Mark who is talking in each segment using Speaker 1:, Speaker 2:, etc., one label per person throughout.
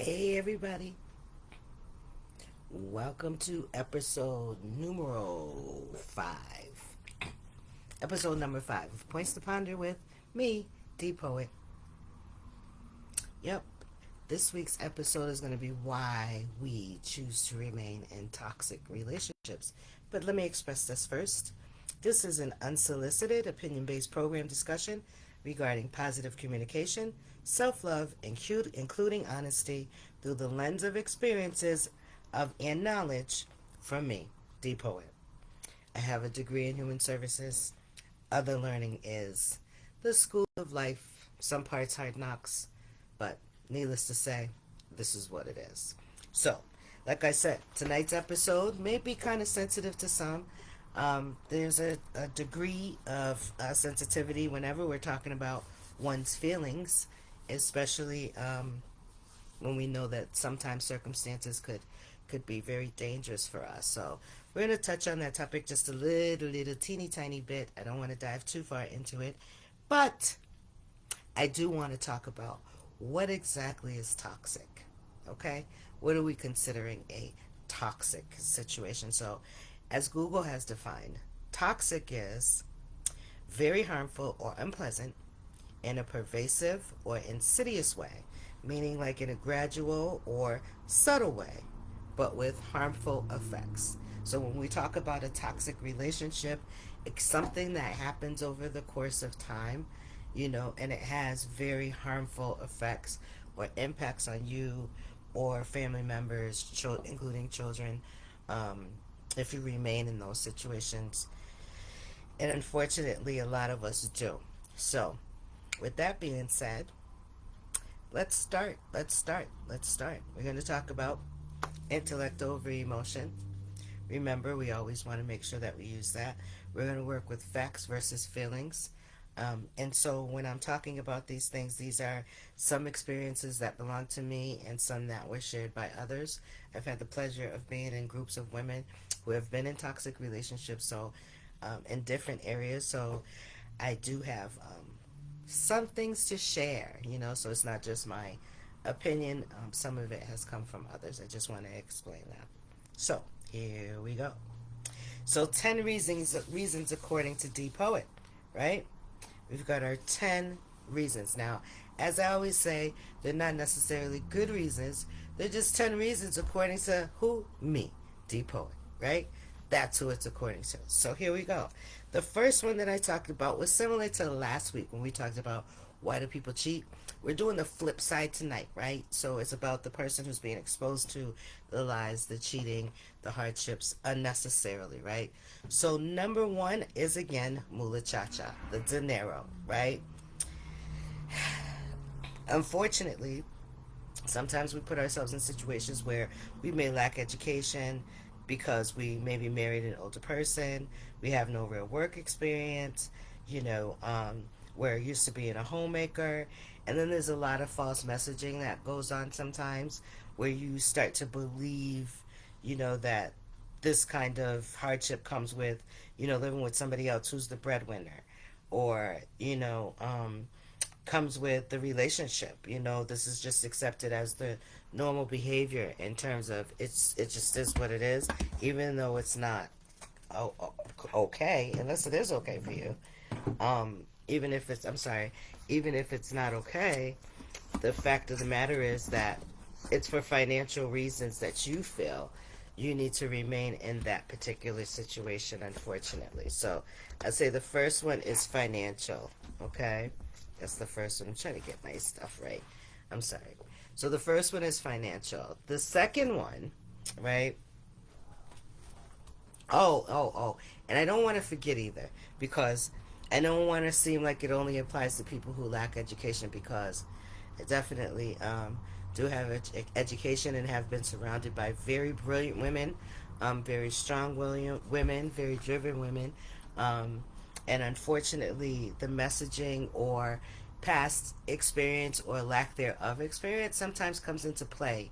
Speaker 1: Hey everybody, welcome to episode numero 5. Episode number 5 Points to Ponder with me, Depoet. Yep, this week's episode is going to be why we choose to remain in toxic relationships. But let me express this first. This is an unsolicited, opinion based program discussion regarding positive communication, self love, including honesty through the lens of experiences and knowledge from me, Depoet. I have a degree in human services. Other learning is the school of life, some parts hard knocks, but needless to say, this is what it is. So, like I said, tonight's episode may be kind of sensitive to some. There's a degree of sensitivity whenever we're talking about one's feelings, especially when we know that sometimes circumstances could be very dangerous for us. So we're going to touch on that topic just a little teeny tiny bit. I don't want to dive too far into it, but I do want to talk about what exactly is toxic. Okay, what are we considering a toxic situation? So as Google has defined, toxic is very harmful or unpleasant in a pervasive or insidious way, meaning like in a gradual or subtle way, but with harmful effects. So when we talk about a toxic relationship, it's something that happens over the course of time, and it has very harmful effects or impacts on you or family members, including children, if you remain in those situations. And unfortunately, a lot of us do. So, with that being said, let's start. We're going to talk about intellect over emotion. Remember, we always want to make sure that we use that. We're going to work with facts versus feelings. And so when I'm talking about these things, these are some experiences that belong to me and some that were shared by others. I've had the pleasure of being in groups of women who have been in toxic relationships, so in different areas. So I do have some things to share, so it's not just my opinion. Some of it has come from others. I just want to explain that. So here we go. So 10 reasons according to Depoet, right? We've got our 10 reasons. Now, as I always say, they're not necessarily good reasons. They're just 10 reasons according to who? Me, Depoet, right? That's who it's according to. So here we go. The first one that I talked about was similar to last week when we talked about why do people cheat. We're doing the flip side tonight, right? So it's about the person who's being exposed to the lies, the cheating, the hardships unnecessarily, right? So number one is again muchacha, the dinero, right? Unfortunately, sometimes we put ourselves in situations where we may lack education because we maybe married an older person, we have no real work experience, we're used to being a homemaker, and then there's a lot of false messaging that goes on sometimes where you start to believe, that this kind of hardship comes with, living with somebody else who's the breadwinner, or, comes with the relationship. This is just accepted as the normal behavior in terms of it just is what it is, even though it's not okay, unless it is okay for you. Even if it's, I'm sorry, even if it's not okay, the fact of the matter is that it's for financial reasons that you feel you need to remain in that particular situation, unfortunately. So I'd say the first one is financial, okay? That's the first one. I'm trying to get my stuff right. I'm sorry. So the first one is financial. The second one, right? Oh. And I don't want to forget either, because I don't want to seem like it only applies to people who lack education, because I definitely do have education and have been surrounded by very brilliant women, very strong women, very driven women. And unfortunately, the messaging or past experience or lack thereof experience sometimes comes into play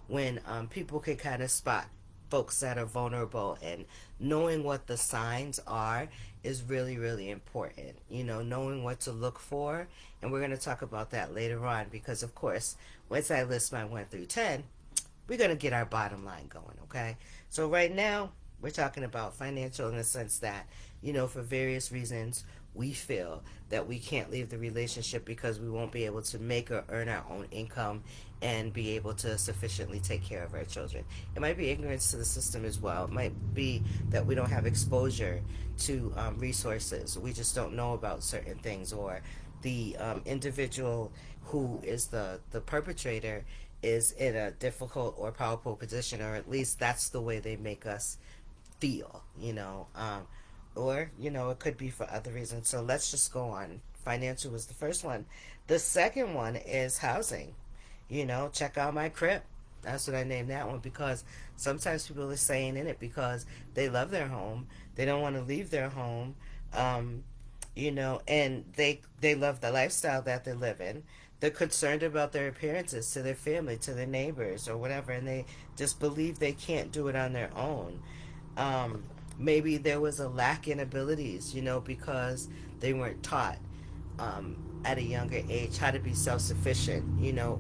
Speaker 1: when people can kind of spot, folks that are vulnerable, and knowing what the signs are is really, really important. Knowing what to look for. And we're going to talk about that later on because, of course, once I list my 1 through 10, we're going to get our bottom line going, okay? So right now, we're talking about financial in the sense that, for various reasons, we feel that we can't leave the relationship because we won't be able to make or earn our own income and be able to sufficiently take care of our children. It might be ignorance to the system as well. It might be that we don't have exposure to resources. We just don't know about certain things, or the individual who is the perpetrator is in a difficult or powerful position, or at least that's the way they make us feel, or, it could be for other reasons. So let's just go on. Financial was the first one. The second one is housing. Check out my crib. That's what I named that one, because sometimes people are staying in it because they love their home. They don't want to leave their home. And they love the lifestyle that they live in. They're concerned about their appearances to their family, to their neighbors, or whatever, and they just believe they can't do it on their own. Maybe there was a lack in abilities, because they weren't taught at a younger age how to be self-sufficient,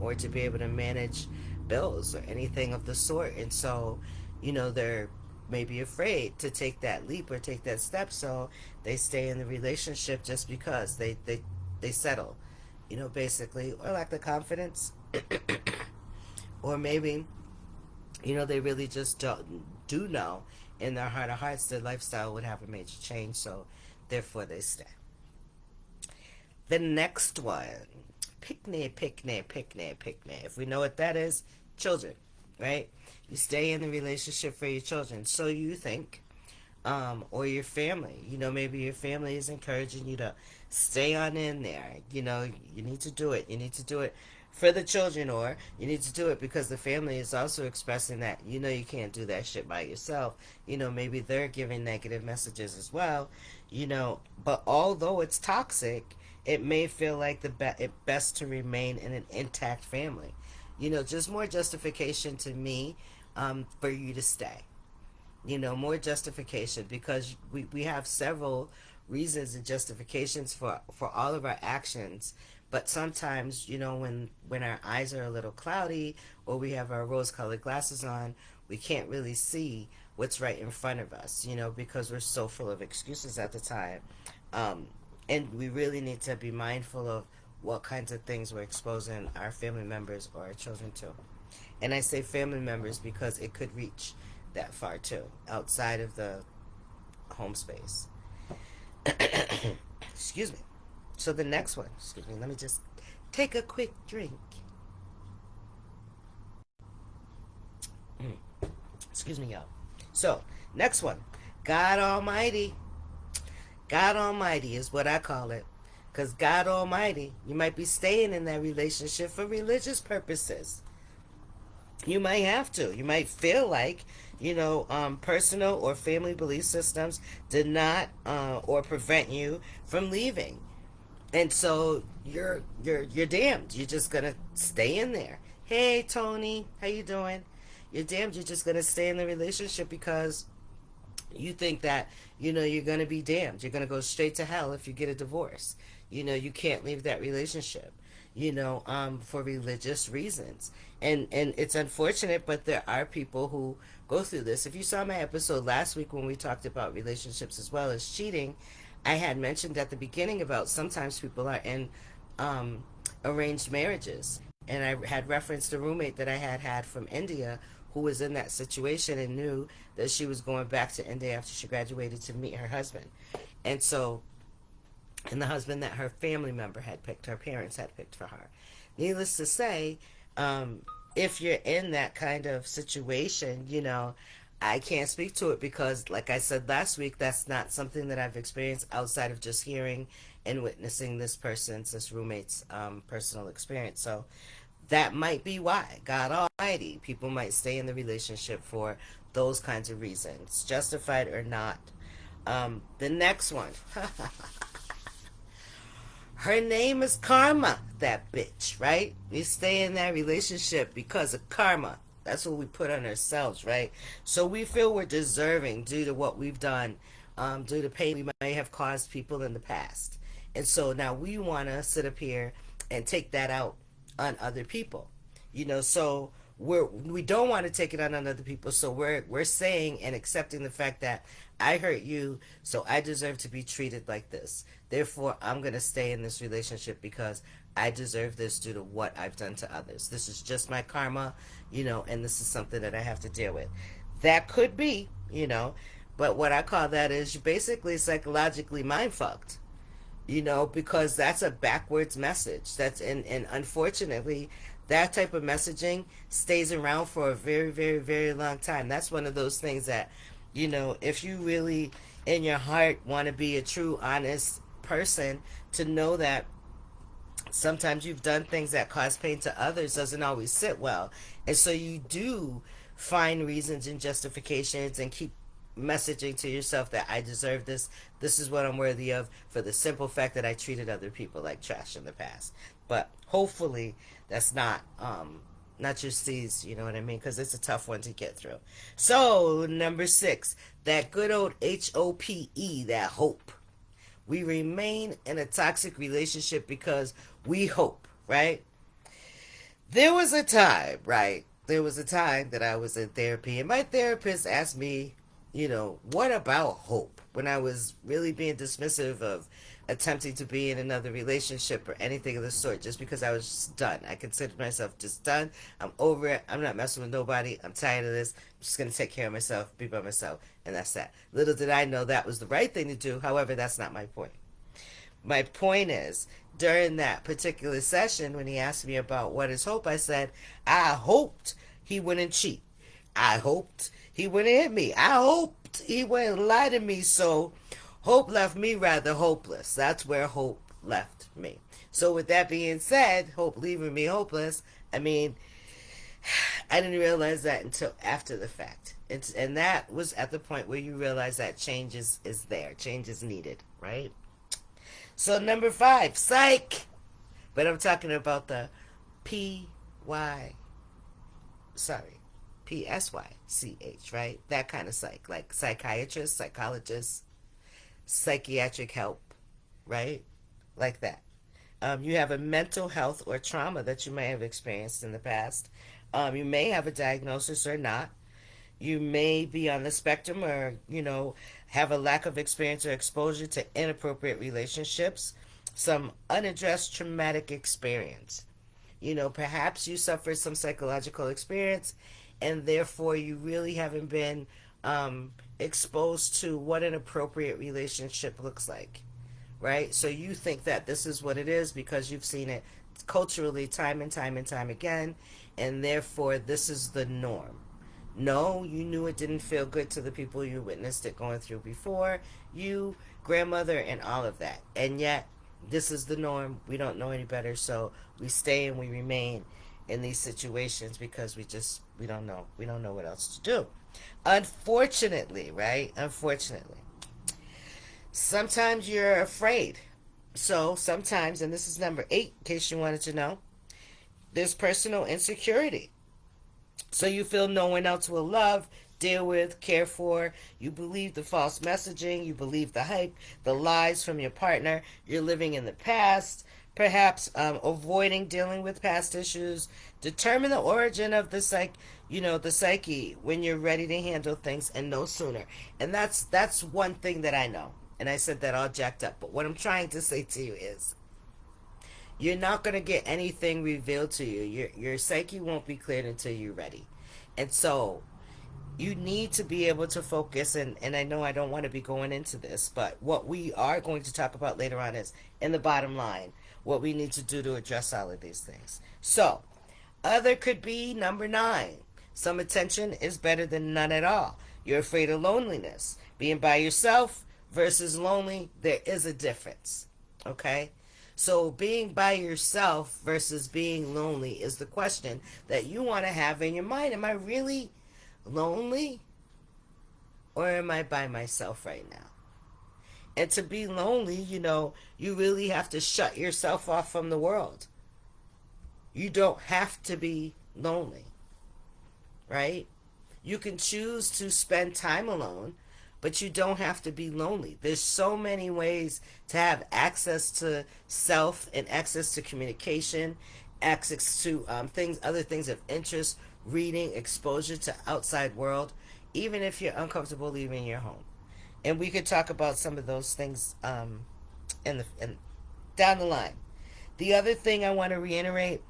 Speaker 1: or to be able to manage bills or anything of the sort. And so, they're maybe afraid to take that leap or take that step, so they stay in the relationship just because they settle, basically, or lack the confidence. Or maybe, they really just do know in their heart of hearts their lifestyle would have a major change, so therefore they stay. The next one, picnic. If we know what that is, children, right? You stay in the relationship for your children, so you think, or your family. Maybe your family is encouraging you to stay on in there. You need to do it. You need to do it for the children, or you need to do it because the family is also expressing that, you can't do that shit by yourself. Maybe they're giving negative messages as well, but although it's toxic, it may feel like it best to remain in an intact family. Just more justification to me for you to stay. More justification, because we have several reasons and justifications for all of our actions. But sometimes, when our eyes are a little cloudy, or we have our rose-colored glasses on, we can't really see what's right in front of us, because we're so full of excuses at the time. And we really need to be mindful of what kinds of things we're exposing our family members or our children to. And I say family members because it could reach that far too, outside of the home space. Excuse me. So the next one, let me just take a quick drink. Excuse me, y'all. So, next one, God Almighty. God Almighty is what I call it. Because God Almighty, you might be staying in that relationship for religious purposes. You might have to. You might feel like, personal or family belief systems did not or prevent you from leaving. And so you're damned. You're just gonna stay in there. Hey Tony, how you doing? You're damned. You're just gonna stay in the relationship because you think that you're gonna be damned. You're gonna go straight to hell if you get a divorce. You can't leave that relationship. For religious reasons. And it's unfortunate, but there are people who go through this. If you saw my episode last week when we talked about relationships as well as cheating, I had mentioned at the beginning about sometimes people are in arranged marriages. And I had referenced a roommate that I had from India who was in that situation and knew that she was going back to India after she graduated to meet her husband. And the husband that her family member had picked, her parents had picked for her. Needless to say, if you're in that kind of situation, I can't speak to it because, like I said last week, that's not something that I've experienced outside of just hearing and witnessing this roommate's personal experience. So that might be why, God Almighty, people might stay in the relationship for those kinds of reasons, justified or not. The next one. Her name is Karma, that bitch, right? We stay in that relationship because of karma. That's what we put on ourselves, right? So we feel we're deserving due to what we've done, due to pain we may have caused people in the past. And so now we want to sit up here and take that out on other people. So we don't want to take it out on other people. So we're saying and accepting the fact that I hurt you, so I deserve to be treated like this. Therefore, I'm going to stay in this relationship because I deserve this due to what I've done to others. This is just my karma, and this is something that I have to deal with. That could be, but what I call that is you basically psychologically mind fucked, because that's a backwards message. And unfortunately, that type of messaging stays around for a very, very, very long time. That's one of those things that, if you really in your heart want to be a true, honest person, to know that sometimes you've done things that cause pain to others doesn't always sit well. And so you do find reasons and justifications and keep messaging to yourself that I deserve this. This is what I'm worthy of, for the simple fact that I treated other people like trash in the past. But hopefully that's not your C's, you know what I mean? Because it's a tough one to get through. So, number 6, that good old HOPE, that hope. We remain in a toxic relationship because we hope, right? There was a time, right? There was a time that I was in therapy, and my therapist asked me, what about hope? When I was really being dismissive of attempting to be in another relationship or anything of the sort, just because I was just done. I considered myself just done. I'm over it. I'm not messing with nobody. I'm tired of this. I'm just going to take care of myself, be by myself, and that's that. Little did I know that was the right thing to do. However, that's not my point. My point is, during that particular session, when he asked me about what is hope, I said, I hoped he wouldn't cheat. I hoped he wouldn't hit me. I hoped he wouldn't lie to me. So hope left me rather hopeless. That's where hope left me. So with that being said, hope leaving me hopeless, I mean, I didn't realize that until after the fact. And that was at the point where you realize that change is there. Change is needed, right? So number 5, psych. But I'm talking about the P-Y, sorry, P-S-Y-C-H, right? That kind of psych, like psychiatrist, psychologist, psychiatric help, right? Like that. You have a mental health or trauma that you may have experienced in the past. You may have a diagnosis or not. You may be on the spectrum or, have a lack of experience or exposure to inappropriate relationships. Some unaddressed traumatic experience. Perhaps you suffered some psychological experience and therefore you really haven't been exposed to what an appropriate relationship looks like, right? So you think that this is what it is because you've seen it culturally time and time and time again, and therefore this is the norm. No, you knew it didn't feel good to the people you witnessed it going through before you, grandmother, and all of that. And yet, this is the norm. We don't know any better, so we stay and we remain in these situations because we don't know. We don't know what else to do. Unfortunately, right? Unfortunately. Sometimes you're afraid. So sometimes, and this is number 8, in case you wanted to know, there's personal insecurity. So you feel no one else will love, deal with, care for. You believe the false messaging. You believe the hype, the lies from your partner. You're living in the past, perhaps avoiding dealing with past issues. Determine the origin of the the psyche when you're ready to handle things and no sooner. And that's one thing that I know. And I said that all jacked up. But what I'm trying to say to you is, you're not going to get anything revealed to you. Your psyche won't be cleared until you're ready. And so you need to be able to focus, and I know I don't want to be going into this, but what we are going to talk about later on is, in the bottom line, what we need to do to address all of these things. So, other could be number 9. Some attention is better than none at all. You're afraid of loneliness. Being by yourself versus lonely, there is a difference. Okay? So being by yourself versus being lonely is the question that you want to have in your mind. Am I really lonely? Or am I by myself right now? And to be lonely, you really have to shut yourself off from the world. You don't have to be lonely. right? You can choose to spend time alone, but you don't have to be lonely. There's so many ways to have access to self and access to communication, access to other things of interest, reading, exposure to outside world, even if you're uncomfortable leaving your home. And we could talk about some of those things in down the line. The other thing I want to reiterate,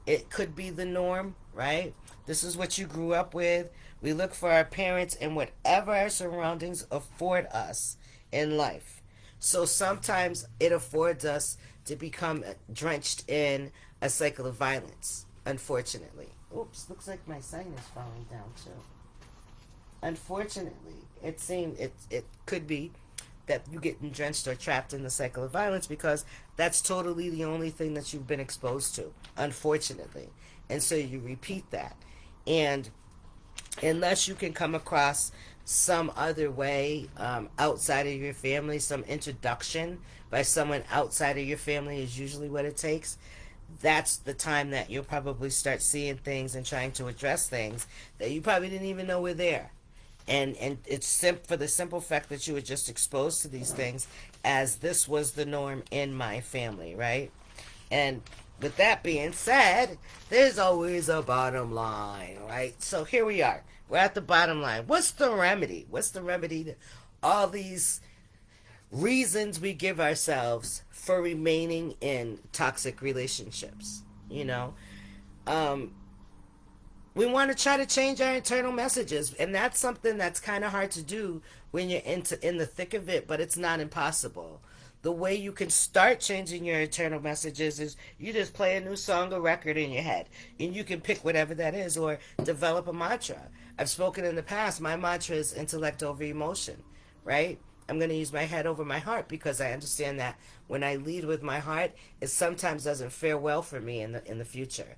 Speaker 1: it could be the norm, right? This is what you grew up with. We look for our parents and whatever our surroundings afford us in life. So sometimes it affords us to become drenched in a cycle of violence, unfortunately. Oops, looks like my sign is falling down too. Unfortunately, it could be that you get drenched or trapped in the cycle of violence because that's totally the only thing that you've been exposed to, unfortunately. And so you repeat that. And unless you can come across some other way outside of your family, some introduction by someone outside of your family is usually what it takes. That's the time that you'll probably start seeing things and trying to address things that you probably didn't even know were there. And it's for the simple fact that you were just exposed to these things as this was the norm in my family, right? And with that being said, there's always a bottom line, right? So here we are. We're at the bottom line. What's the remedy? What's the remedy to all these reasons we give ourselves for remaining in toxic relationships? You know, we want to try to change our internal messages, and that's something that's kind of hard to do when you're in the thick of it, but it's not impossible. The way you can start changing your internal messages is you just play a new song or record in your head, and you can pick whatever that is or develop a mantra. I've spoken in the past, my mantra is intellect over emotion, right? I'm going to use my head over my heart because I understand that when I lead with my heart, it sometimes doesn't fare well for me in the future.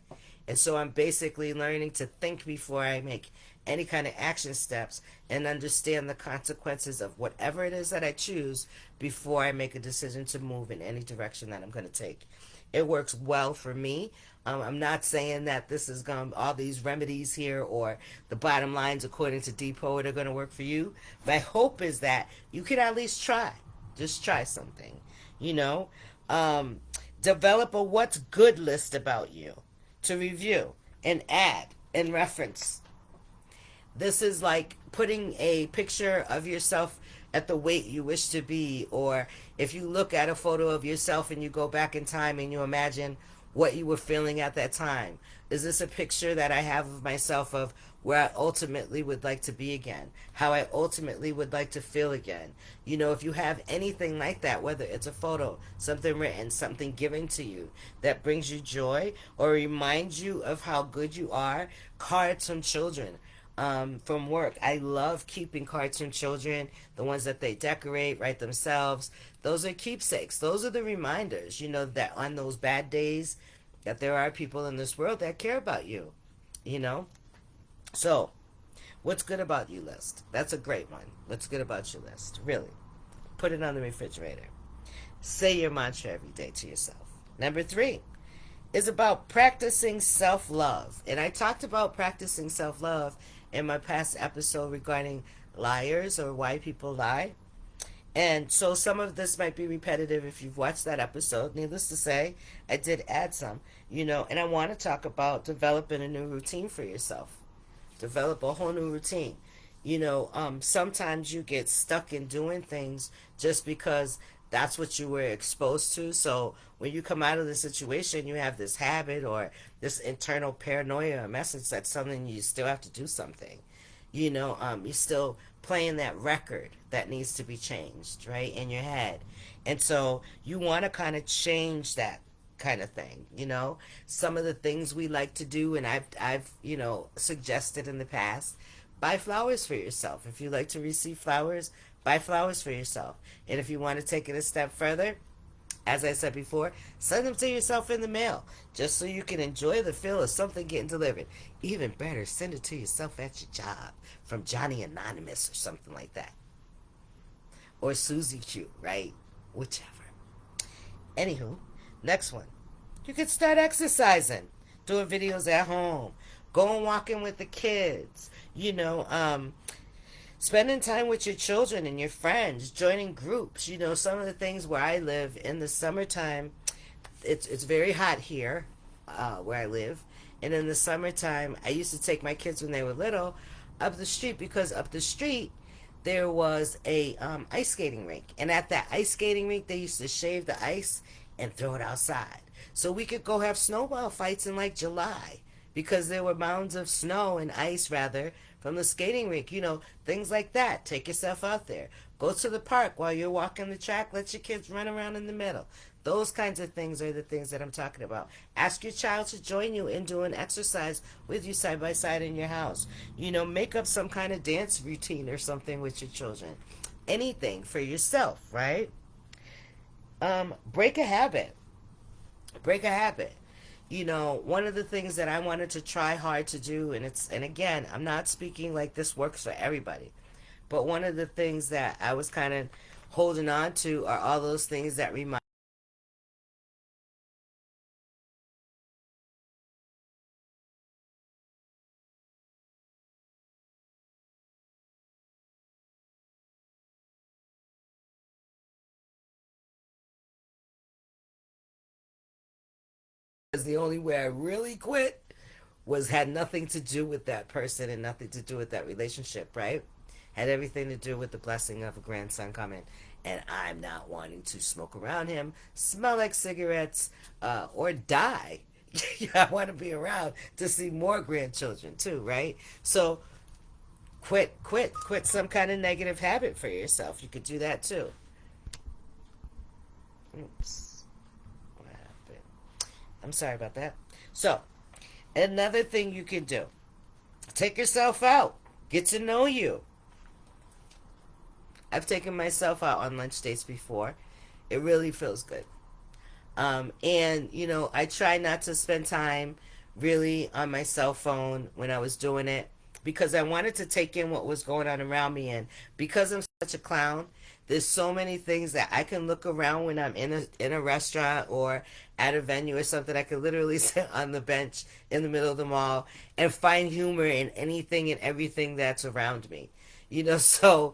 Speaker 1: And so I'm basically learning to think before I make any kind of action steps and understand the consequences of whatever it is that I choose before I make a decision to move in any direction that I'm going to take. It works well for me. I'm not saying that this is going all these remedies here or the bottom lines according to Depoet are going to work for you. My hope is that you can at least try. Just try something, you know. Develop a what's good list about you to review and add and reference. This is like putting a picture of yourself at the weight you wish to be, or if you look at a photo of yourself and you go back in time and you imagine what you were feeling at that time. Is this a picture that I have of myself of where I ultimately would like to be again? How I ultimately would like to feel again? You know, if you have anything like that, whether it's a photo, something written, something given to you that brings you joy or reminds you of how good you are, cards from children. From work. I love keeping cards from children, the ones that they decorate, write themselves. Those are keepsakes. Those are the reminders, you know, that on those bad days that there are people in this world that care about you, you know? So, what's good about you list? That's a great one. What's good about you list? Really. Put it on the refrigerator. Say your mantra every day to yourself. Number 3 is about practicing self-love. And I talked about practicing self-love in my past episode regarding liars or why people lie. And so some of this might be repetitive if you've watched that episode. Needless to say, I did add some, you know, and I want to talk about developing a new routine for yourself. Develop a whole new routine. You know, sometimes you get stuck in doing things just because that's what you were exposed to. So when you come out of the situation, you have this habit or this internal paranoia, a message that something you still have to do something. You know, you're still playing that record that needs to be changed, right, in your head. And so you want to kind of change that kind of thing, you know. Some of the things we like to do, and I've you know, suggested in the past, buy flowers for yourself. If you like to receive flowers, buy flowers for yourself. And if you want to take it a step further, as I said before, send them to yourself in the mail, just so you can enjoy the feel of something getting delivered. Even better, send it to yourself at your job from Johnny Anonymous or something like that. Or Susie Q, right? Whichever. Anywho, next one. You can start exercising, doing videos at home, Going walking with the kids, spending time with your children and your friends, joining groups. Some of the things where I live in the summertime, it's very hot here, where I live, and in the summertime, I used to take my kids when they were little up the street, because up the street there was a ice skating rink, and at that ice skating rink they used to shave the ice and throw it outside, so we could go have snowball fights in like July, because there were mounds of snow and ice, rather, from the skating rink. Things like that. Take yourself out there. Go to the park while you're walking the track. Let your kids run around in the middle. Those kinds of things are the things that I'm talking about. Ask your child to join you in doing exercise with you side by side in your house. Make up some kind of dance routine or something with your children. Anything for yourself, right? Break a habit. Break a habit. One of the things that I wanted to try hard to do, and again, I'm not speaking like this works for everybody, but one of the things that I was kind of holding on to are all those things that remind because the only way I really quit had nothing to do with that person and nothing to do with that relationship, right? Had everything to do with the blessing of a grandson coming. And I'm not wanting to smoke around him, smell like cigarettes, or die. I want to be around to see more grandchildren too, right? So quit some kind of negative habit for yourself. You could do that too. Oops. What happened? I'm sorry about that. So, another thing you can do, take yourself out. Get to know you. I've taken myself out on lunch dates before. It really feels good. And, I try not to spend time really on my cell phone when I was doing it, because I wanted to take in what was going on around me. And because I'm such a clown, there's so many things that I can look around when I'm in a restaurant or at a venue or something. I could literally sit on the bench in the middle of the mall and find humor in anything and everything that's around me. So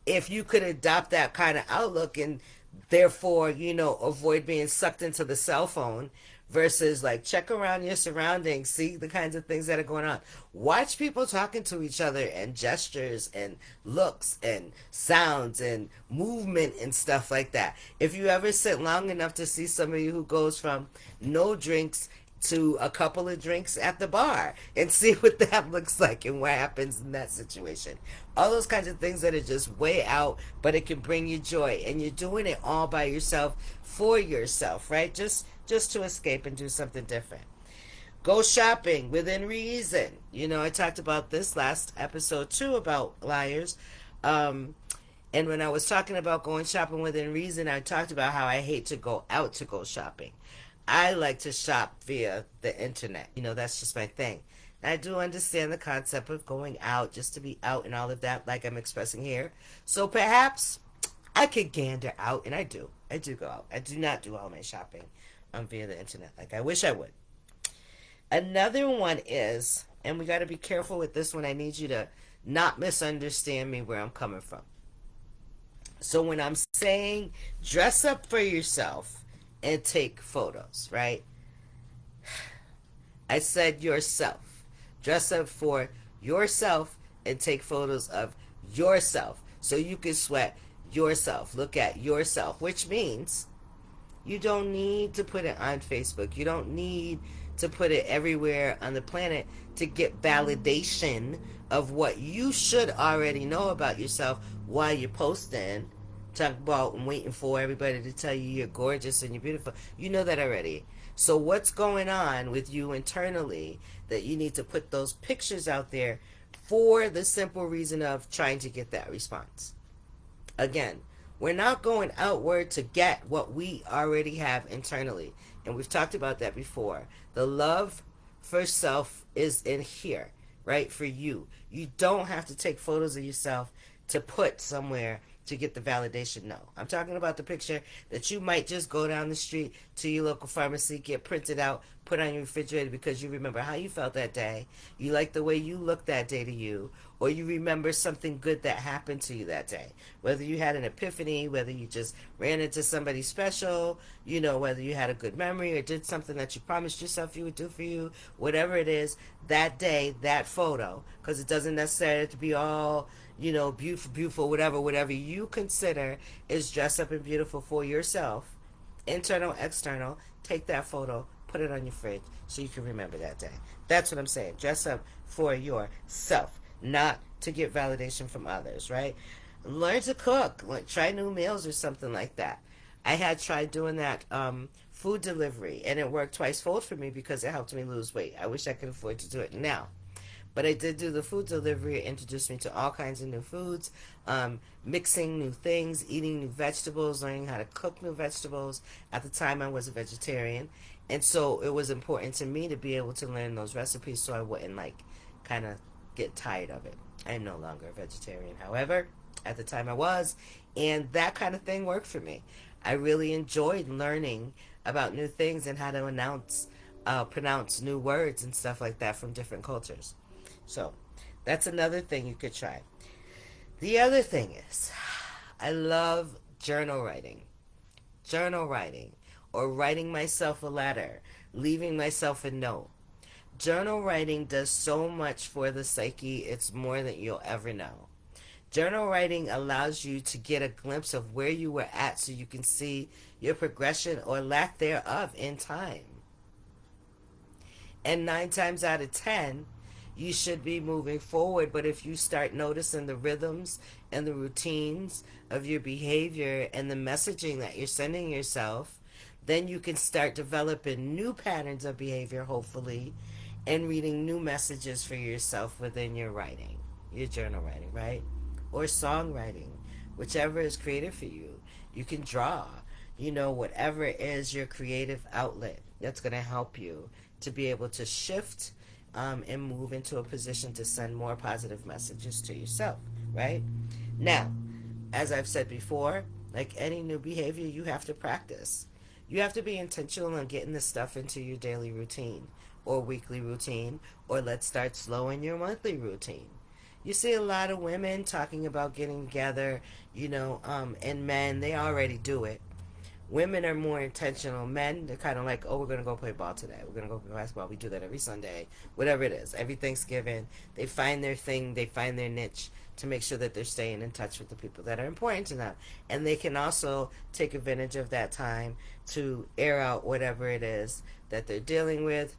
Speaker 1: if you could adopt that kind of outlook and therefore, avoid being sucked into the cell phone, versus like check around your surroundings, see the kinds of things that are going on. Watch people talking to each other and gestures and looks and sounds and movement and stuff like that. If you ever sit long enough to see somebody who goes from no drinks to a couple of drinks at the bar and see what that looks like and what happens in that situation. All those kinds of things that are just way out, but it can bring you joy. And you're doing it all by yourself, for yourself, right? Just to escape and do something different. Go shopping within reason. I talked about this last episode too, about liars. And when I was talking about going shopping within reason, I talked about how I hate to go out to go shopping. I like to shop via the internet. That's just my thing. And I do understand the concept of going out just to be out and all of that, like I'm expressing here. So perhaps I could gander out, and I do. I do go out. I do not do all my shopping via the internet like I wish I would. Another one is, and we got to be careful with this one. I need you to not misunderstand me where I'm coming from. So when I'm saying dress up for yourself and take photos, right? I said yourself. Dress up for yourself and take photos of yourself so you can sweat yourself. Look at yourself, which means you don't need to put it on Facebook. You don't need to put it everywhere on the planet to get validation of what you should already know about yourself while you're posting. Talk about and waiting for everybody to tell you you're gorgeous and you're beautiful. You know that already. So what's going on with you internally that you need to put those pictures out there for the simple reason of trying to get that response? Again, we're not going outward to get what we already have internally. And we've talked about that before. The love for self is in here, right? For you. You don't have to take photos of yourself to put somewhere to get the validation? No. I'm talking about the picture that you might just go down the street to your local pharmacy, get printed out, put on your refrigerator because you remember how you felt that day. You like the way you looked that day to you, or you remember something good that happened to you that day. Whether you had an epiphany, whether you just ran into somebody special, whether you had a good memory or did something that you promised yourself you would do for you, whatever it is, that day, that photo, because it doesn't necessarily have to be all beautiful, beautiful, whatever you consider is dress up and beautiful for yourself, internal, external. Take that photo, put it on your fridge so you can remember that day. That's what I'm saying. Dress up for yourself, not to get validation from others, right? Learn to cook, like try new meals or something like that. I had tried doing that food delivery, and it worked twice fold for me because it helped me lose weight. I wish I could afford to do it now. But I did do the food delivery. It introduced me to all kinds of new foods, mixing new things, eating new vegetables, learning how to cook new vegetables. At the time, I was a vegetarian. And so it was important to me to be able to learn those recipes so I wouldn't, kind of get tired of it. I am no longer a vegetarian. However, at the time I was, and that kind of thing worked for me. I really enjoyed learning about new things and how to pronounce new words and stuff like that from different cultures. So that's another thing you could try. The other thing is, I love journal writing. Journal writing, or writing myself a letter, leaving myself a note. Journal writing does so much for the psyche, it's more than you'll ever know. Journal writing allows you to get a glimpse of where you were at so you can see your progression or lack thereof in time. And 9 times out of 10, you should be moving forward. But if you start noticing the rhythms and the routines of your behavior and the messaging that you're sending yourself, then you can start developing new patterns of behavior, hopefully, and reading new messages for yourself within your writing, your journal writing, right? Or songwriting, whichever is creative for you. You can draw, whatever is your creative outlet that's going to help you to be able to shift and move into a position to send more positive messages to yourself, right? Now, as I've said before, like any new behavior, you have to practice. You have to be intentional on getting this stuff into your daily routine or weekly routine, or let's start slow in your monthly routine. You see a lot of women talking about getting together, and men, they already do it. Women are more intentional. Men, they're kind of like, oh, we're going to go play ball today. We're going to go play basketball. We do that every Sunday, whatever it is. Every Thanksgiving, they find their thing, they find their niche to make sure that they're staying in touch with the people that are important to them. And they can also take advantage of that time to air out whatever it is that they're dealing with,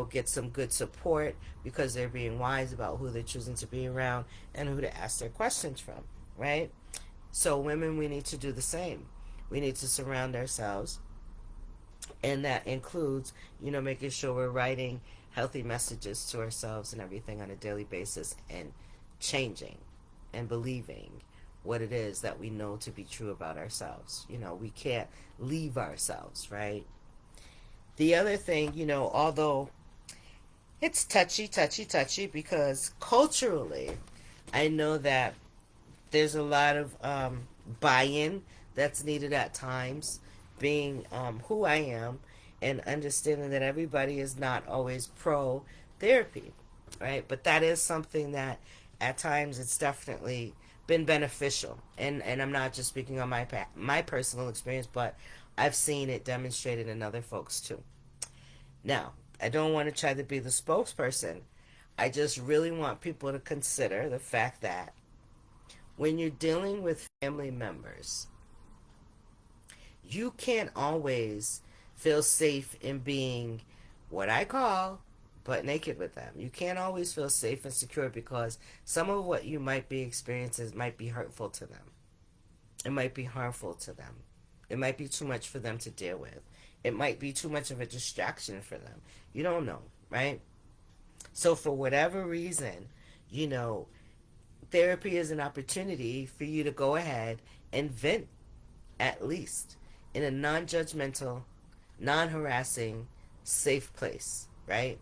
Speaker 1: get some good support because they're being wise about who they're choosing to be around and who to ask their questions from, right? So women, we need to do the same. We need to surround ourselves, and that includes, making sure we're writing healthy messages to ourselves and everything on a daily basis, and changing and believing what it is that we know to be true about ourselves. We can't leave ourselves, right? The other thing, although it's touchy, because culturally, I know that there's a lot of buy-in that's needed at times, being who I am and understanding that everybody is not always pro therapy, right? But that is something that at times it's definitely been beneficial. And I'm not just speaking on my personal experience, but I've seen it demonstrated in other folks too. Now, I don't want to try to be the spokesperson. I just really want people to consider the fact that when you're dealing with family members, you can't always feel safe in being what I call butt naked with them. You can't always feel safe and secure because some of what you might be experiencing might be hurtful to them. It might be harmful to them. It might be too much for them to deal with. It might be too much of a distraction for them. You don't know, right? So for whatever reason, therapy is an opportunity for you to go ahead and vent, at least in a non-judgmental, non-harassing, safe place, right?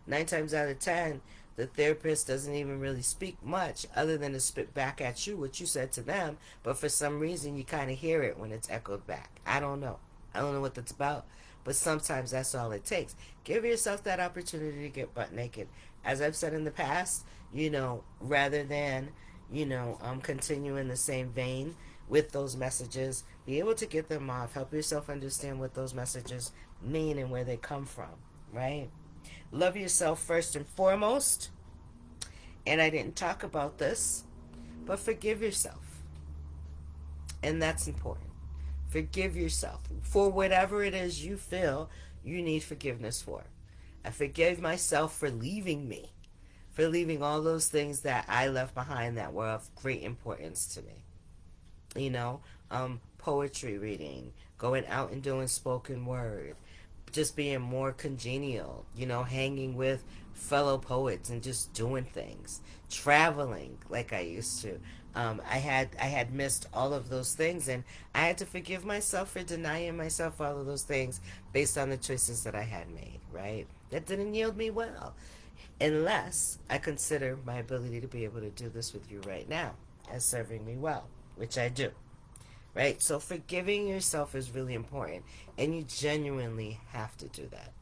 Speaker 1: 9 times out of 10, the therapist doesn't even really speak much other than to spit back at you what you said to them, but for some reason you kind of hear it when it's echoed back. I don't know. I don't know what that's about, but sometimes that's all it takes. Give yourself that opportunity to get butt naked. As I've said in the past, rather than, continue in the same vein with those messages, be able to get them off. Help yourself understand what those messages mean and where they come from, right? Love yourself first and foremost. And I didn't talk about this, but forgive yourself. And that's important. Forgive yourself for whatever it is you feel you need forgiveness for. I forgive myself for leaving me, for leaving all those things that I left behind that were of great importance to me. Poetry reading, going out and doing spoken word, just being more congenial, hanging with fellow poets and just doing things, traveling like I used to. I had missed all of those things, and I had to forgive myself for denying myself all of those things based on the choices that I had made, right? That didn't yield me well, unless I consider my ability to be able to do this with you right now as serving me well, which I do. Right? So forgiving yourself is really important, and you genuinely have to do that.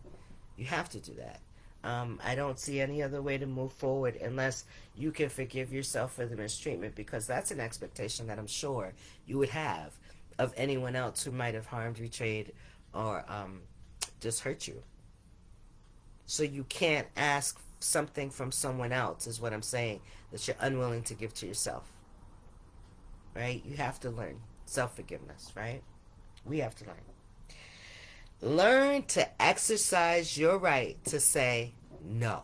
Speaker 1: You have to do that. I don't see any other way to move forward unless you can forgive yourself for the mistreatment, because that's an expectation that I'm sure you would have of anyone else who might have harmed, betrayed, or just hurt you. So you can't ask something from someone else, is what I'm saying, that you're unwilling to give to yourself. Right? You have to learn self-forgiveness, right? We have to learn. Learn to exercise your right to say no.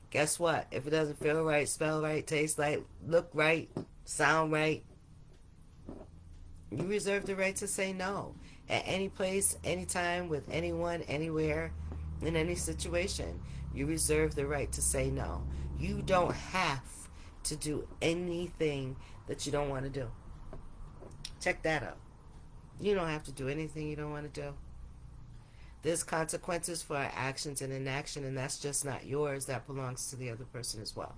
Speaker 1: Guess what? If it doesn't feel right, smell right, taste right, look right, sound right, you reserve the right to say no. At any place, anytime, with anyone, anywhere, in any situation, you reserve the right to say no. You don't have to do anything that you don't want to do. Check that out. You don't have to do anything you don't want to do. There's consequences for our actions and inaction, and that's just not yours. That belongs to the other person as well.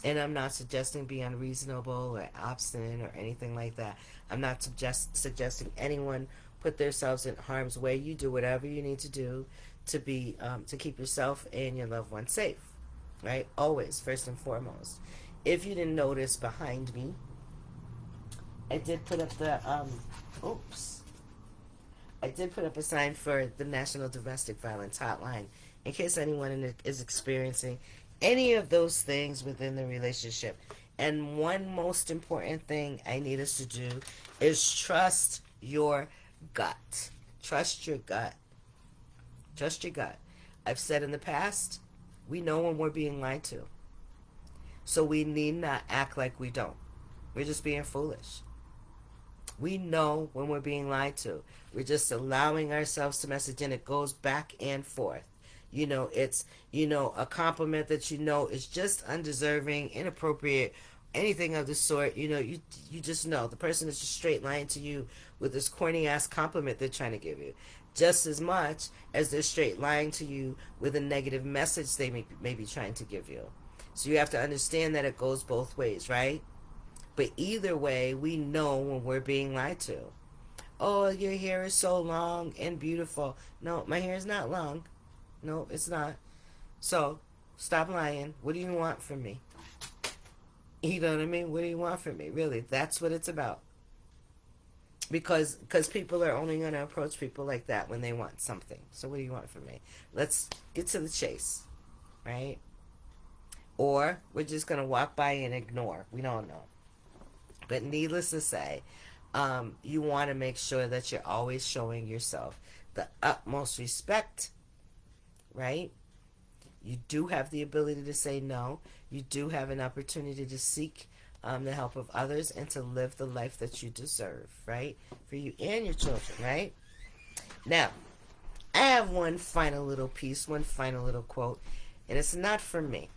Speaker 1: And I'm not suggesting be unreasonable or obstinate or anything like that. I'm not suggesting anyone put themselves in harm's way. You do whatever you need to do to be to keep yourself and your loved ones safe. Right? Always, first and foremost. If you didn't notice behind me, I did put up I did put up a sign for the National Domestic Violence Hotline in case anyone is experiencing any of those things within the relationship. And one most important thing I need us to do is trust your gut. Trust your gut. Trust your gut. I've said in the past, we know when we're being lied to. So we need not act like we don't. We're just being foolish. We know when we're being lied to. We're just allowing ourselves to message, and it goes back and forth. It's, a compliment that is just undeserving, inappropriate, anything of the sort. You just know. The person is just straight lying to you with this corny ass compliment they're trying to give you. Just as much as they're straight lying to you with a negative message they may be trying to give you. So you have to understand that it goes both ways, right? But either way, we know when we're being lied to. Oh, your hair is so long and beautiful. No, my hair is not long. No, it's not. So, stop lying. What do you want from me? You know what I mean? What do you want from me? Really, that's what it's about. Because people are only going to approach people like that when they want something. So what do you want from me? Let's get to the chase, right? Or we're just going to walk by and ignore. We don't know. But needless to say, you want to make sure that you're always showing yourself the utmost respect, right? You do have the ability to say no. You do have an opportunity to seek the help of others and to live the life that you deserve, right? For you and your children, right? Now, I have one final little piece, one final little quote, and it's not from me.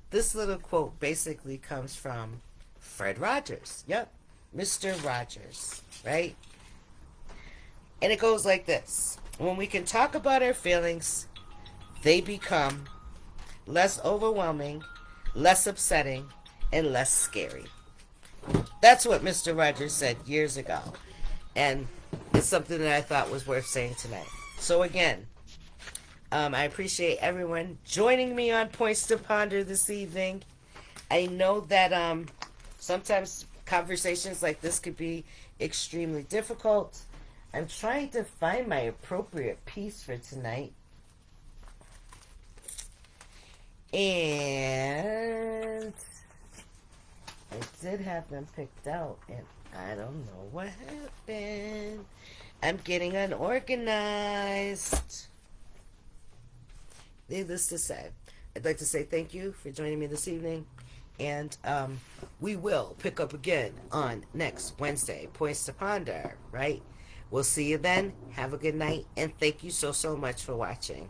Speaker 1: This little quote basically comes from Fred Rogers. Yep, Mr. Rogers, right? And it goes like this. When we can talk about our feelings, they become less overwhelming, less upsetting, and less scary. That's what Mr. Rogers said years ago. And it's something that I thought was worth saying tonight. So again, I appreciate everyone joining me on Points to Ponder this evening. I know that sometimes conversations like this could be extremely difficult. I'm trying to find my appropriate piece for tonight. And I did have them picked out, and I don't know what happened. I'm getting unorganized. Needless to say, I'd like to say thank you for joining me this evening. And we will pick up again on next Wednesday. Points to Ponder, right? We'll see you then. Have a good night. And thank you so much for watching.